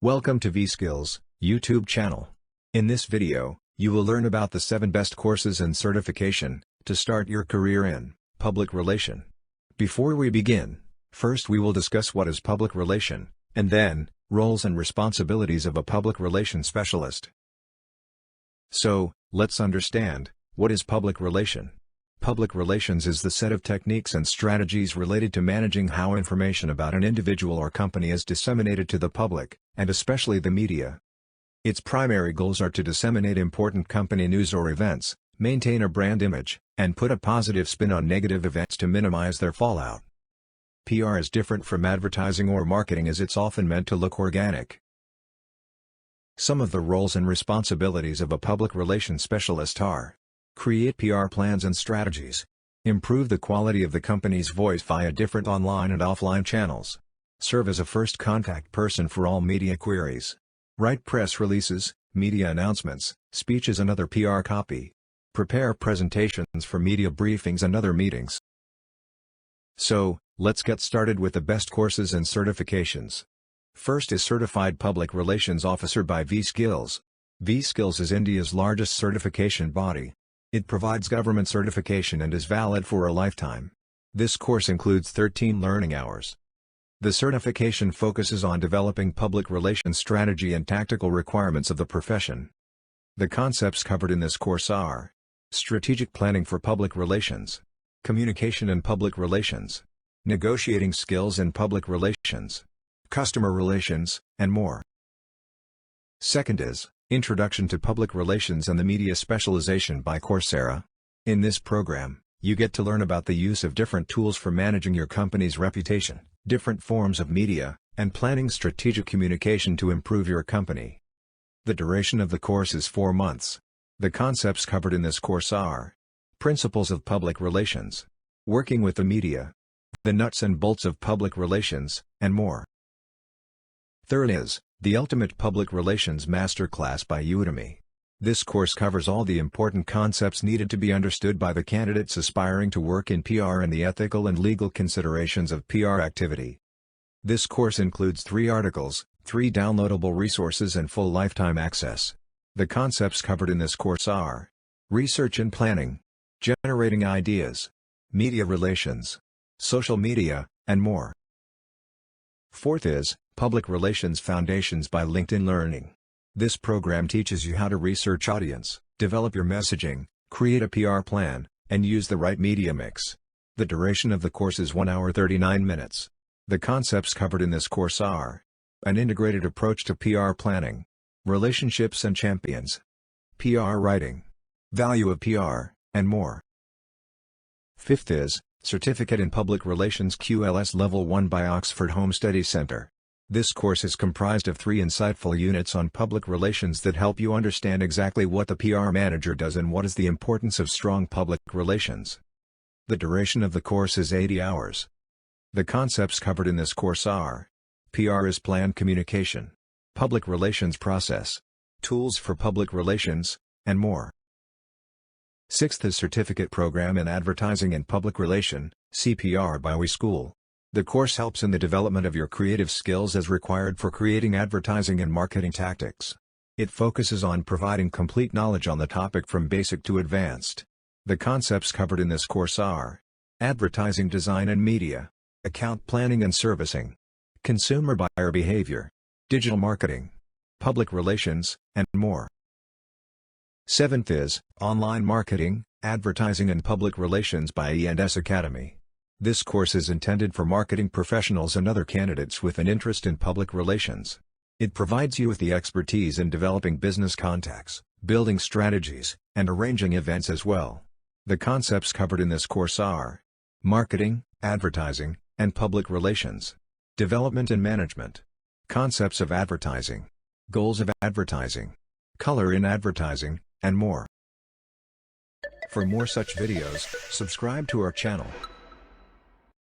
Welcome to Vskills YouTube channel. In this video, you will learn about the 7 best courses and certification to start your career in public relation. Before we begin, first we will discuss what is public relation, and then roles and responsibilities of a public relations specialist. So, let's understand what is public relation. Public relations is the set of techniques and strategies related to managing how information about an individual or company is disseminated to the public, and especially the media. Its primary goals are to disseminate important company news or events, maintain a brand image, and put a positive spin on negative events to minimize their fallout. PR is different from advertising or marketing as it's often meant to look organic. Some of the roles and responsibilities of a public relations specialist are: create PR plans and strategies. Improve the quality of the company's voice via different online and offline channels. Serve as a first contact person for all media queries. Write press releases, media announcements, speeches and other PR copy. Prepare presentations for media briefings and other meetings. So, let's get started with the best courses and certifications. First is Certified Public Relations Officer by Vskills. Vskills is India's largest certification body. It provides government certification and is valid for a lifetime. This course includes 13 learning hours. The certification focuses on developing public relations strategy and tactical requirements of the profession. The concepts covered in this course are: strategic planning for public relations, communication and public relations, negotiating skills in public relations, customer relations, and more. Second is Introduction to Public Relations and the Media Specialization by Coursera. In this program, you get to learn about the use of different tools for managing your company's reputation, different forms of media, and planning strategic communication to improve your company. The duration of the course is 4 months. The concepts covered in this course are: principles of public relations, working with the media, the nuts and bolts of public relations, and more. Third is The Ultimate Public Relations Masterclass by Udemy. This course covers all the important concepts needed to be understood by the candidates aspiring to work in PR and the ethical and legal considerations of PR activity. This course includes 3 articles, 3 downloadable resources and full lifetime access. The concepts covered in this course are: research and planning, generating ideas, media relations, social media, and more. Fourth is Public Relations Foundations by LinkedIn Learning. This program teaches you how to research audience, develop your messaging, create a PR plan, and use the right media mix. The duration of the course is 1 hour 39 minutes. The concepts covered in this course are: an integrated approach to PR planning, relationships and champions, PR writing, value of PR, and more. Fifth is Certificate in Public Relations QLS Level 1 by Oxford Home Study Centre. This course is comprised of 3 insightful units on public relations that help you understand exactly what the PR manager does and what is the importance of strong public relations. The duration of the course is 80 hours. The concepts covered in this course are: PR is planned communication, public relations process, tools for public relations, and more. Sixth is Certificate Program in Advertising and Public Relation, CPR by Vskills. The course helps in the development of your creative skills as required for creating advertising and marketing tactics. It focuses on providing complete knowledge on the topic from basic to advanced. The concepts covered in this course are: advertising design and media, account planning and servicing, consumer buyer behavior, digital marketing, public relations, and more. Seventh is Online Marketing, Advertising and Public Relations by E&S Academy. This course is intended for marketing professionals and other candidates with an interest in public relations. It provides you with the expertise in developing business contacts, building strategies, and arranging events as well. The concepts covered in this course are: marketing, advertising, and public relations, development and management, concepts of advertising, goals of advertising, color in advertising, and more. For more such videos, subscribe to our channel.